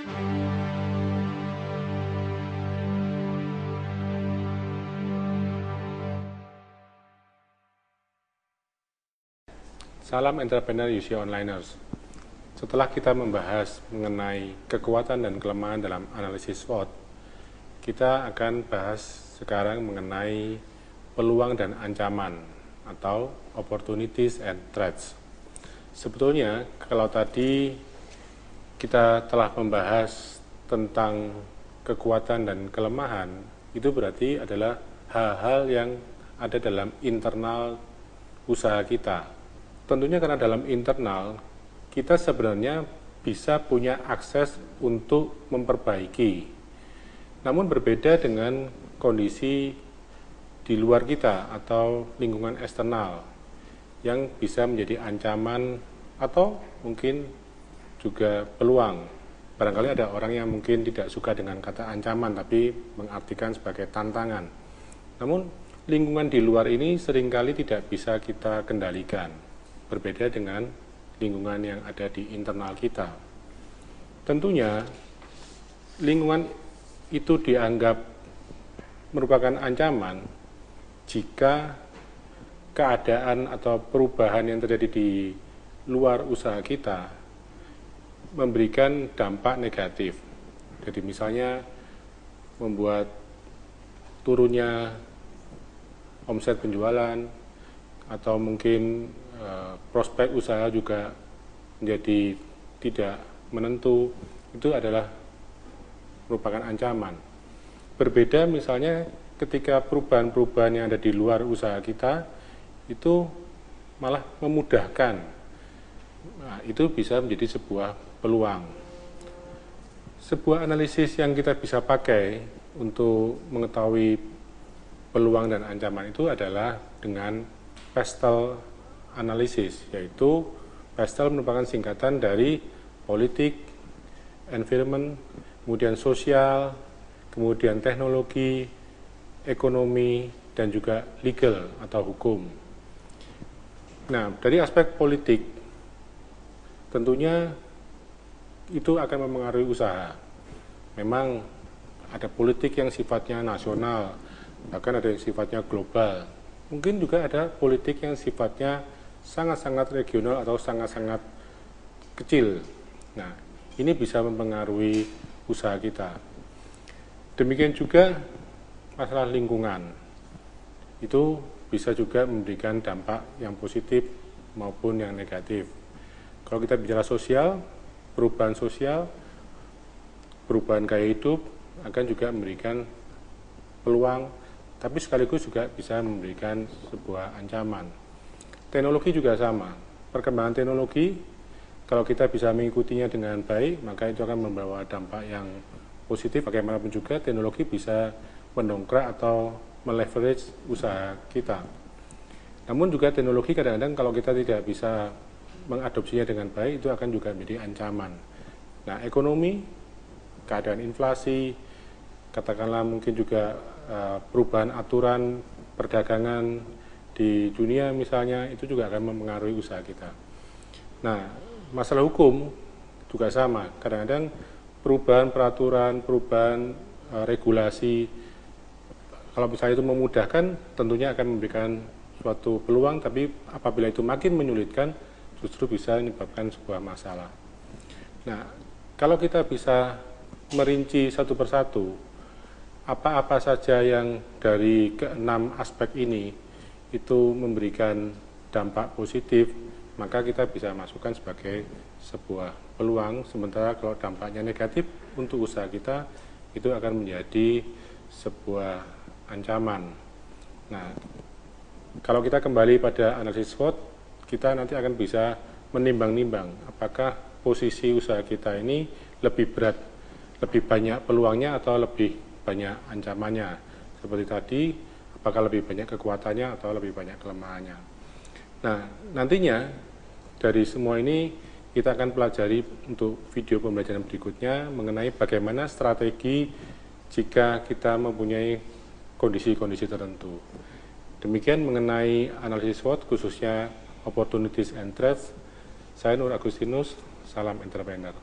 Salam entrepreneur UC Onliners. Setelah kita membahas mengenai kekuatan dan kelemahan dalam analisis SWOT, kita akan bahas sekarang mengenai peluang dan ancaman atau opportunities and threats. Sebetulnya kalau tadi kita telah membahas tentang kekuatan dan kelemahan, itu berarti adalah hal-hal yang ada dalam internal usaha kita. Tentunya karena dalam internal, kita sebenarnya bisa punya akses untuk memperbaiki. Namun berbeda dengan kondisi di luar kita atau lingkungan eksternal yang bisa menjadi ancaman atau mungkin juga peluang. Barangkali ada orang yang mungkin tidak suka dengan kata ancaman tapi mengartikan sebagai tantangan. Namun lingkungan di luar ini seringkali tidak bisa kita kendalikan. Berbeda dengan lingkungan yang ada di internal kita. Tentunya lingkungan itu dianggap merupakan ancaman jika keadaan atau perubahan yang terjadi di luar usaha kita memberikan dampak negatif. Jadi misalnya membuat turunnya omset penjualan atau mungkin prospek usaha juga menjadi tidak menentu, itu adalah merupakan ancaman. Berbeda misalnya ketika perubahan-perubahan yang ada di luar usaha kita itu malah memudahkan. Nah, itu bisa menjadi sebuah peluang. Sebuah analisis yang kita bisa pakai untuk mengetahui peluang dan ancaman itu adalah dengan PESTEL analisis, yaitu PESTEL merupakan singkatan dari politik, environment, kemudian sosial, kemudian teknologi, ekonomi, dan juga legal atau hukum. Nah, dari aspek politik, tentunya itu akan mempengaruhi usaha. Memang ada politik yang sifatnya nasional, bahkan ada yang sifatnya global. Mungkin juga ada politik yang sifatnya sangat-sangat regional atau sangat-sangat kecil. Nah, ini bisa mempengaruhi usaha kita. Demikian juga masalah lingkungan. Itu bisa juga memberikan dampak yang positif maupun yang negatif. Kalau kita bicara sosial, perubahan gaya hidup akan juga memberikan peluang, tapi sekaligus juga bisa memberikan sebuah ancaman. Teknologi juga sama. Perkembangan teknologi, kalau kita bisa mengikutinya dengan baik, maka itu akan membawa dampak yang positif. Bagaimanapun juga teknologi bisa mendongkrak atau meleverage usaha kita. Namun juga teknologi kadang-kadang kalau kita tidak bisa mengadopsinya dengan baik, itu akan juga menjadi ancaman. Nah, ekonomi, keadaan inflasi, katakanlah mungkin juga perubahan aturan perdagangan di dunia misalnya, itu juga akan mempengaruhi usaha kita. Nah, masalah hukum juga sama. Kadang-kadang perubahan peraturan, perubahan regulasi, kalau misalnya itu memudahkan, tentunya akan memberikan suatu peluang, tapi apabila itu makin menyulitkan, justru bisa menyebabkan sebuah masalah. Nah, kalau kita bisa merinci satu persatu, apa-apa saja yang dari keenam aspek ini itu memberikan dampak positif, maka kita bisa masukkan sebagai sebuah peluang. Sementara kalau dampaknya negatif untuk usaha kita, itu akan menjadi sebuah ancaman. Nah, kalau kita kembali pada analisis SWOT, kita nanti akan bisa menimbang-nimbang apakah posisi usaha kita ini lebih berat, lebih banyak peluangnya atau lebih banyak ancamannya. Seperti tadi, apakah lebih banyak kekuatannya atau lebih banyak kelemahannya. Nah, nantinya dari semua ini kita akan pelajari untuk video pembelajaran berikutnya mengenai bagaimana strategi jika kita mempunyai kondisi-kondisi tertentu. Demikian mengenai analisis SWOT, khususnya opportunities and threats. Saya Nur Agustinus, salam entrepreneur.